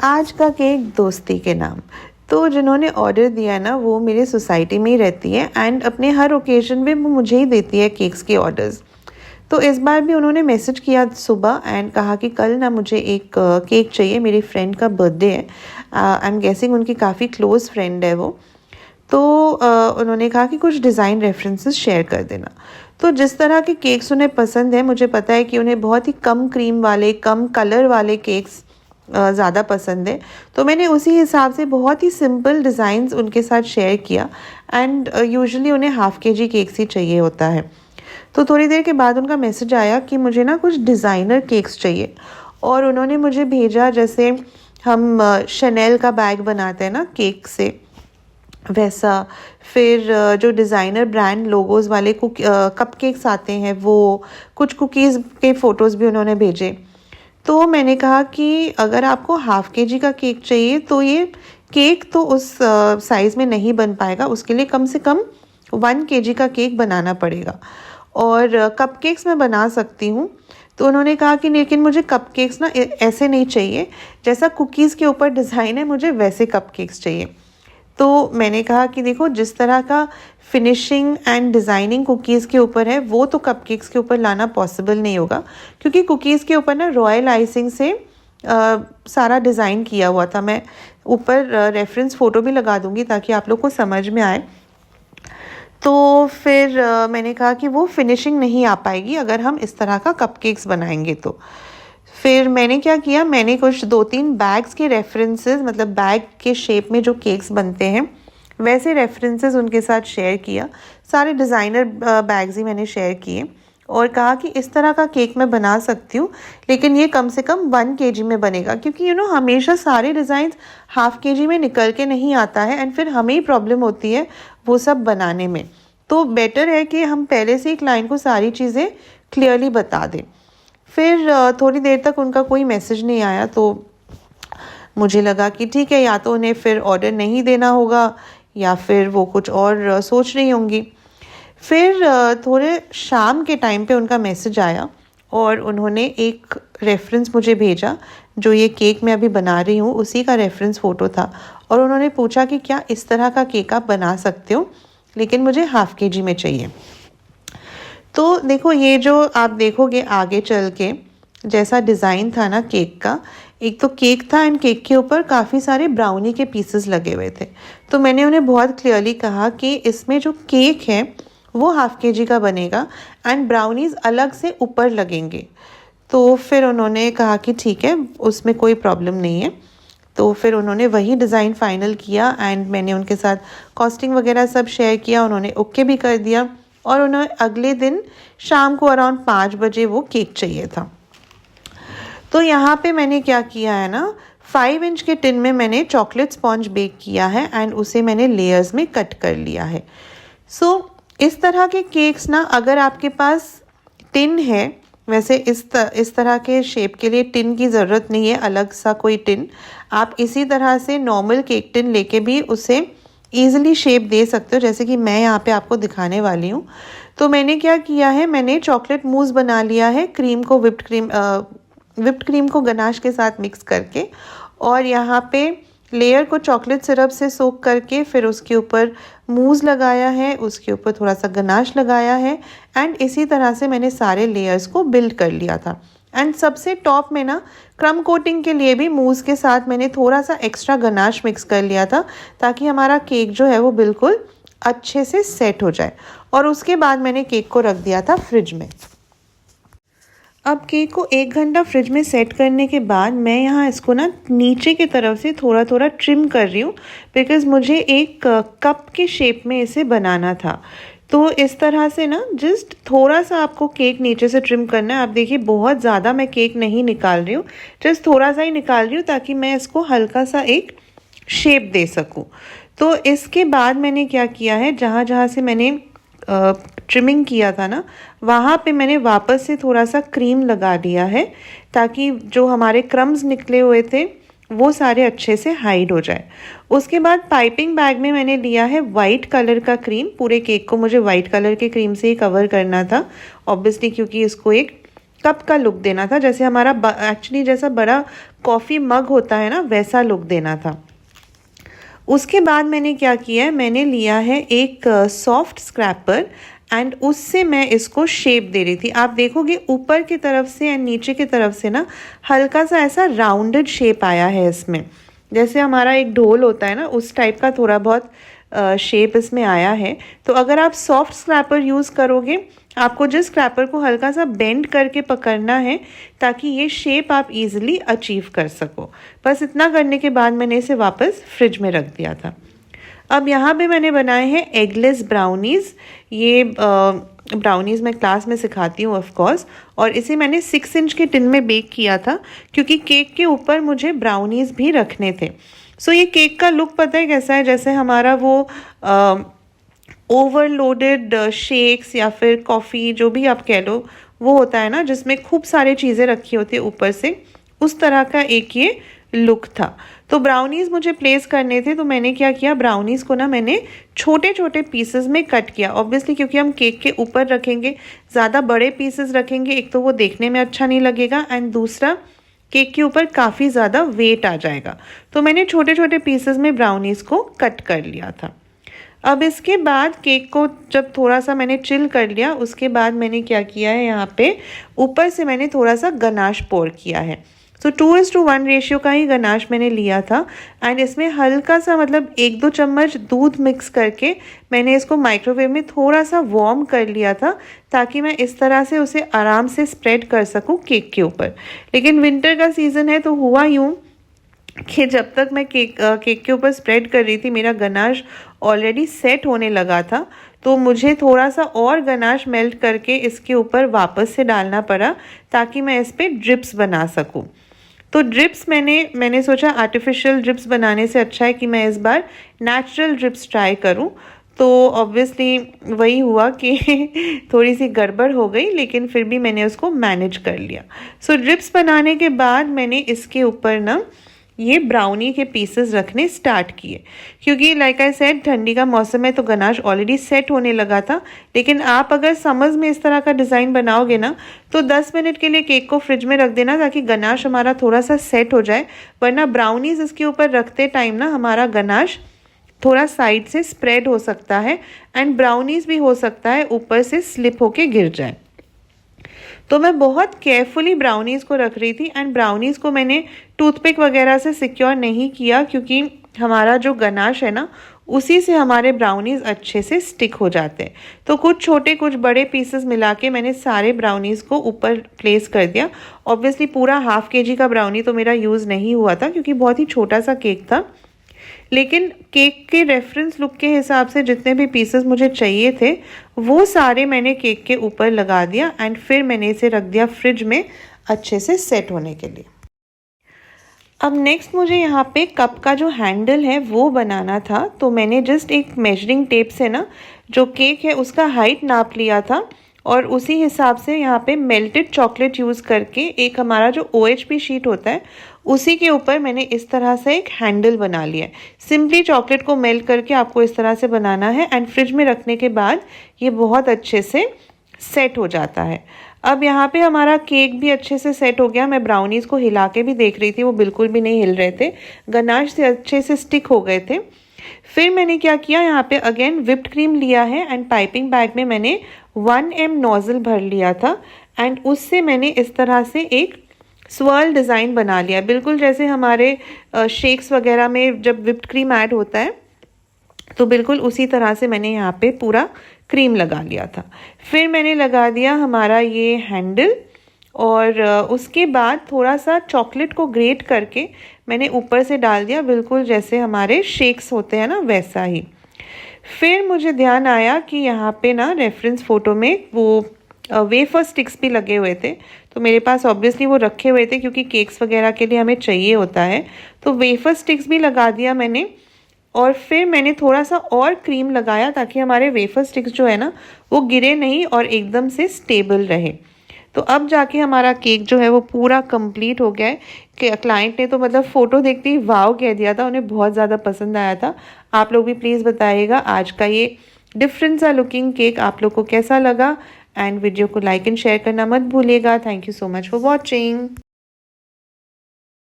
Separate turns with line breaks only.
आज का केक दोस्ती के नाम। तो जिन्होंने ऑर्डर दिया ना वो मेरे सोसाइटी में ही रहती है एंड अपने हर ओकेजन में वो मुझे ही देती है केक्स के ऑर्डर्स। तो इस बार भी उन्होंने मैसेज किया सुबह एंड कहा कि कल ना मुझे एक केक चाहिए, मेरी फ्रेंड का बर्थडे है। आई एम गेसिंग उनकी काफ़ी क्लोज़ फ्रेंड है वो। तो उन्होंने कहा कि कुछ डिज़ाइन रेफरेंसेस शेयर कर देना। तो जिस तरह के केक्स उन्हें पसंद है, मुझे पता है कि उन्हें बहुत ही कम क्रीम वाले, कम कलर वाले केक्स ज़्यादा पसंद है। तो मैंने उसी हिसाब से बहुत ही सिंपल डिज़ाइंस उनके साथ शेयर किया एंड यूजुअली उन्हें हाफ़ केजी केक्स ही चाहिए होता है। तो थोड़ी देर के बाद उनका मैसेज आया कि मुझे ना कुछ डिज़ाइनर केक्स चाहिए और उन्होंने मुझे भेजा, जैसे हम शनेल का बैग बनाते हैं ना केक से, वैसा। फिर जो डिज़ाइनर ब्रांड लोगोज़ वाले कप केक्स आते हैं वो, कुछ कुकीज़ के फ़ोटोज़ भी उन्होंने भेजे। तो मैंने कहा कि अगर आपको हाफ़ केजी का केक चाहिए तो ये केक तो उस साइज़ में नहीं बन पाएगा, उसके लिए कम से कम 1 केजी का केक बनाना पड़ेगा। और कपकेक्स मैं बना सकती हूँ। तो उन्होंने कहा कि लेकिन मुझे कपकेक्स ना ऐसे नहीं चाहिए, जैसा कुकीज़ के ऊपर डिज़ाइन है मुझे वैसे कपकेक्स चाहिए। तो मैंने कहा कि देखो, जिस तरह का फिनिशिंग एंड डिज़ाइनिंग कुकीज़ के ऊपर है वो तो कपकेक्स के ऊपर लाना पॉसिबल नहीं होगा, क्योंकि कुकीज़ के ऊपर ना रॉयल आइसिंग से सारा डिज़ाइन किया हुआ था। मैं ऊपर रेफरेंस फ़ोटो भी लगा दूँगी ताकि आप लोग को समझ में आए। तो फिर मैंने कहा कि वो फिनिशिंग नहीं आ पाएगी अगर हम इस तरह का कपकेक्स बनाएंगे। तो फिर मैंने क्या किया, मैंने कुछ 2-3 बैग्स के रेफरेंसेस, मतलब बैग के शेप में जो केक्स बनते हैं वैसे रेफरेंसेस उनके साथ शेयर किया। सारे डिज़ाइनर बैग्स ही मैंने शेयर किए और कहा कि इस तरह का केक मैं बना सकती हूँ, लेकिन ये कम से कम 1 केजी में बनेगा, क्योंकि हमेशा सारे डिज़ाइंस हाफ़ केजी में निकल के नहीं आता है एंड फिर हमें ही प्रॉब्लम होती है वो सब बनाने में। तो बेटर है कि हम पहले से ही क्लाइंट को सारी चीज़ें क्लियरली बता दें। फिर थोड़ी देर तक उनका कोई मैसेज नहीं आया, तो मुझे लगा कि ठीक है, या तो उन्हें फिर ऑर्डर नहीं देना होगा या फिर वो कुछ और सोच रही होंगी। फिर थोड़े शाम के टाइम पे उनका मैसेज आया और उन्होंने एक रेफरेंस मुझे भेजा। जो ये केक मैं अभी बना रही हूँ उसी का रेफरेंस फ़ोटो था और उन्होंने पूछा कि क्या इस तरह का केक आप बना सकते हो, लेकिन मुझे हाफ़ केजी में चाहिए। तो देखो, ये जो आप देखोगे आगे चल के जैसा डिज़ाइन था ना केक का, एक तो केक था एंड केक के ऊपर काफ़ी सारे ब्राउनी के पीसेस लगे हुए थे। तो मैंने उन्हें बहुत क्लियरली कहा कि इसमें जो केक है वो हाफ़ केजी का बनेगा एंड ब्राउनीज़ अलग से ऊपर लगेंगे। तो फिर उन्होंने कहा कि ठीक है, उसमें कोई प्रॉब्लम नहीं है। तो फिर उन्होंने वही डिज़ाइन फ़ाइनल किया एंड मैंने उनके साथ कॉस्टिंग वगैरह सब शेयर किया। उन्होंने ओके भी कर दिया और उन्हें अगले दिन शाम को अराउंड 5 बजे वो केक चाहिए था। तो यहाँ पे मैंने क्या किया है ना, 5 इंच के टिन में मैंने चॉकलेट स्पॉन्ज बेक किया है एंड उसे मैंने लेयर्स में कट कर लिया है। इस तरह के केक्स ना, अगर आपके पास टिन है, वैसे इस तरह के शेप के लिए टिन की ज़रूरत नहीं है, अलग सा कोई टिन। आप इसी तरह से नॉर्मल केक टिन लेके भी उसे ईज़िली शेप दे सकते हो, जैसे कि मैं यहाँ पे आपको दिखाने वाली हूँ। तो मैंने क्या किया है, मैंने चॉकलेट मूस बना लिया है, क्रीम को विप्ड क्रीम को गनाश के साथ मिक्स करके, और यहाँ पे लेयर को चॉकलेट सिरप से सोक करके फिर उसके ऊपर मूस लगाया है, उसके ऊपर थोड़ा सा गनाश लगाया है एंड इसी तरह से मैंने सारे लेयर्स को बिल्ड कर लिया था। एंड सबसे टॉप में ना क्रम कोटिंग के लिए भी मूस के साथ मैंने थोड़ा सा एक्स्ट्रा गनाश मिक्स कर लिया था, ताकि हमारा केक जो है वो बिल्कुल अच्छे से सेट हो जाए। और उसके बाद मैंने केक को रख दिया था फ्रिज में। अब केक को 1 घंटा फ्रिज में सेट करने के बाद मैं यहाँ इसको ना नीचे की तरफ से थोड़ा थोड़ा ट्रिम कर रही हूँ, बिकॉज़ मुझे एक कप के शेप में इसे बनाना था। तो इस तरह से ना जस्ट थोड़ा सा आपको केक नीचे से ट्रिम करना है। आप देखिए, बहुत ज़्यादा मैं केक नहीं निकाल रही हूँ, जस्ट थोड़ा सा ही निकाल रही हूँ ताकि मैं इसको हल्का सा एक शेप दे सकूँ। तो इसके बाद मैंने क्या किया है, जहाँ जहाँ से मैंने ट्रिमिंग किया था ना, वहाँ पे मैंने वापस से थोड़ा सा क्रीम लगा दिया है, ताकि जो हमारे क्रम्स निकले हुए थे वो सारे अच्छे से हाइड हो जाए। उसके बाद पाइपिंग बैग में मैंने लिया है वाइट कलर का क्रीम। पूरे केक को मुझे वाइट कलर के क्रीम से ही कवर करना था, ऑब्वियसली, क्योंकि इसको एक कप का लुक देना था, जैसे हमारा एक्चुअली जैसा बड़ा कॉफ़ी मग होता है ना, वैसा लुक देना था। उसके बाद मैंने क्या किया है, मैंने लिया है एक सॉफ्ट स्क्रैपर एंड उससे मैं इसको शेप दे रही थी। आप देखोगे ऊपर की तरफ से एंड नीचे की तरफ से ना हल्का सा ऐसा राउंडेड शेप आया है इसमें, जैसे हमारा एक ढोल होता है ना, उस टाइप का थोड़ा बहुत शेप इसमें आया है। तो अगर आप सॉफ्ट स्क्रैपर यूज़ करोगे, आपको जिस स्क्रैपर को हल्का सा बेंड करके पकड़ना है ताकि ये शेप आप इजीली अचीव कर सको। बस इतना करने के बाद मैंने इसे वापस फ्रिज में रख दिया था। अब यहाँ पे मैंने बनाए हैं एगलेस ब्राउनीज़। ये ब्राउनीज़ मैं क्लास में सिखाती हूँ ऑफ कोर्स, और इसे मैंने 6 इंच के टिन में बेक किया था क्योंकि केक के ऊपर मुझे ब्राउनीज़ भी रखने थे। सो ये केक का लुक पता है कैसा है, जैसे हमारा वो ओवरलोडेड शेक्स या फिर कॉफ़ी जो भी आप कह लो वो होता है ना, जिसमें खूब सारी चीज़ें रखी होती है ऊपर से, उस तरह का एक ये लुक था। तो ब्राउनीज़ मुझे प्लेस करने थे, तो मैंने क्या किया, ब्राउनीज़ को ना मैंने छोटे छोटे पीसेस में कट किया। ऑब्वियसली क्योंकि हम केक के ऊपर रखेंगे, ज़्यादा बड़े पीसेस रखेंगे, एक तो वो देखने में अच्छा नहीं लगेगा एंड दूसरा केक के ऊपर काफ़ी ज़्यादा वेट आ जाएगा। तो मैंने छोटे छोटे पीसेस में ब्राउनीज़ को कट कर लिया था। अब इसके बाद केक को जब थोड़ा सा मैंने चिल कर लिया, उसके बाद मैंने क्या किया है, यहाँ पे ऊपर से मैंने थोड़ा सा गनाश पोर किया है। सो 2:1 रेशियो का ही गनाश मैंने लिया था एंड इसमें हल्का सा मतलब 1-2 चम्मच दूध मिक्स करके मैंने इसको माइक्रोवेव में थोड़ा सा वार्म कर लिया था ताकि मैं इस तरह से उसे आराम से स्प्रेड कर सकूं केक के ऊपर। लेकिन विंटर का सीज़न है तो हुआ यूँ कि जब तक मैं केक के ऊपर स्प्रेड कर रही थी, मेरा गनाश ऑलरेडी सेट होने लगा था, तो मुझे थोड़ा सा और गनाश मेल्ट करके इसके ऊपर वापस से डालना पड़ा ताकि मैं इस पर ड्रिप्स बना सकूं। तो ड्रिप्स मैंने सोचा आर्टिफिशियल ड्रिप्स बनाने से अच्छा है कि मैं इस बार नेचुरल ड्रिप्स ट्राई करूं। तो ऑब्वियसली वही हुआ कि थोड़ी सी गड़बड़ हो गई, लेकिन फिर भी मैंने उसको मैनेज कर लिया। सो ड्रिप्स बनाने के बाद मैंने इसके ऊपर ना ये ब्राउनी के पीसेस रखने स्टार्ट किए, क्योंकि लाइक आई सेड ठंडी का मौसम है तो गनाश ऑलरेडी सेट होने लगा था। लेकिन आप अगर समर्स में इस तरह का डिज़ाइन बनाओगे ना, तो 10 मिनट के लिए केक को फ्रिज में रख देना ताकि गनाश हमारा थोड़ा सा सेट हो जाए, वरना ब्राउनीज इसके ऊपर रखते टाइम ना हमारा गनाश थोड़ा साइड से स्प्रेड हो सकता है एंड ब्राउनीज भी हो सकता है ऊपर से स्लिप होके गिर जाए। तो मैं बहुत केयरफुली ब्राउनीज़ को रख रही थी एंड ब्राउनीज़ को मैंने टूथपिक वगैरह से सिक्योर नहीं किया, क्योंकि हमारा जो गनाश है ना उसी से हमारे ब्राउनीज़ अच्छे से स्टिक हो जाते हैं। तो कुछ छोटे कुछ बड़े पीसेस मिला के मैंने सारे ब्राउनीज़ को ऊपर प्लेस कर दिया। ऑब्वियसली पूरा ½ kg का ब्राउनी तो मेरा यूज़ नहीं हुआ था क्योंकि बहुत ही छोटा सा केक था, लेकिन केक के रेफरेंस लुक के हिसाब से जितने भी पीसेस मुझे चाहिए थे वो सारे मैंने केक के ऊपर लगा दिया एंड फिर मैंने इसे रख दिया फ्रिज में अच्छे से सेट होने के लिए। अब नेक्स्ट मुझे यहाँ पे कप का जो हैंडल है वो बनाना था। तो मैंने जस्ट एक मेजरिंग टेप से ना जो केक है उसका हाइट नाप लिया था और उसी हिसाब से यहाँ पे मेल्टेड चॉकलेट यूज़ करके एक हमारा जो OHP शीट होता है उसी के ऊपर मैंने इस तरह से एक हैंडल बना लिया है। सिंपली चॉकलेट को मेल्ट करके आपको इस तरह से बनाना है एंड फ्रिज में रखने के बाद ये बहुत अच्छे से सेट हो जाता है। अब यहाँ पे हमारा केक भी अच्छे से सेट हो गया। मैं ब्राउनीज़ को हिला के भी देख रही थी, वो बिल्कुल भी नहीं हिल रहे थे, गनाश से अच्छे से स्टिक हो गए थे। फिर मैंने क्या किया, यहाँ पे अगेन विप्ड क्रीम लिया है एंड पाइपिंग बैग में मैंने 1 ml नोज़ल भर लिया था एंड उससे मैंने इस तरह से एक स्वर्ल डिज़ाइन बना लिया, बिल्कुल जैसे हमारे शेक्स वगैरह में जब विप्ड क्रीम ऐड होता है तो बिल्कुल उसी तरह से मैंने यहाँ पे पूरा क्रीम लगा लिया था। फिर मैंने लगा दिया हमारा ये हैंडल और उसके बाद थोड़ा सा चॉकलेट को ग्रेट करके मैंने ऊपर से डाल दिया, बिल्कुल जैसे हमारे शेक्स होते हैं ना वैसा ही। फिर मुझे ध्यान आया कि यहाँ पे ना रेफरेंस फ़ोटो में वो वेफर स्टिक्स भी लगे हुए थे, तो मेरे पास ऑब्वियसली वो रखे हुए थे क्योंकि केक्स वगैरह के लिए हमें चाहिए होता है। तो वेफर स्टिक्स भी लगा दिया मैंने और फिर मैंने थोड़ा सा और क्रीम लगाया ताकि हमारे वेफर स्टिक्स जो है ना वो गिरे नहीं और एकदम से स्टेबल रहे। तो अब जाके हमारा केक जो है वो पूरा कंप्लीट हो गया है कि क्लाइंट ने तो मतलब फ़ोटो देखते ही वाव कह दिया था, उन्हें बहुत ज़्यादा पसंद आया था। आप लोग भी प्लीज़ बताइएगा आज का ये डिफरेंट सा लुकिंग केक आप लोग को कैसा लगा एंड वीडियो को लाइक एंड शेयर करना मत भूलिएगा। Thank you so much for watching.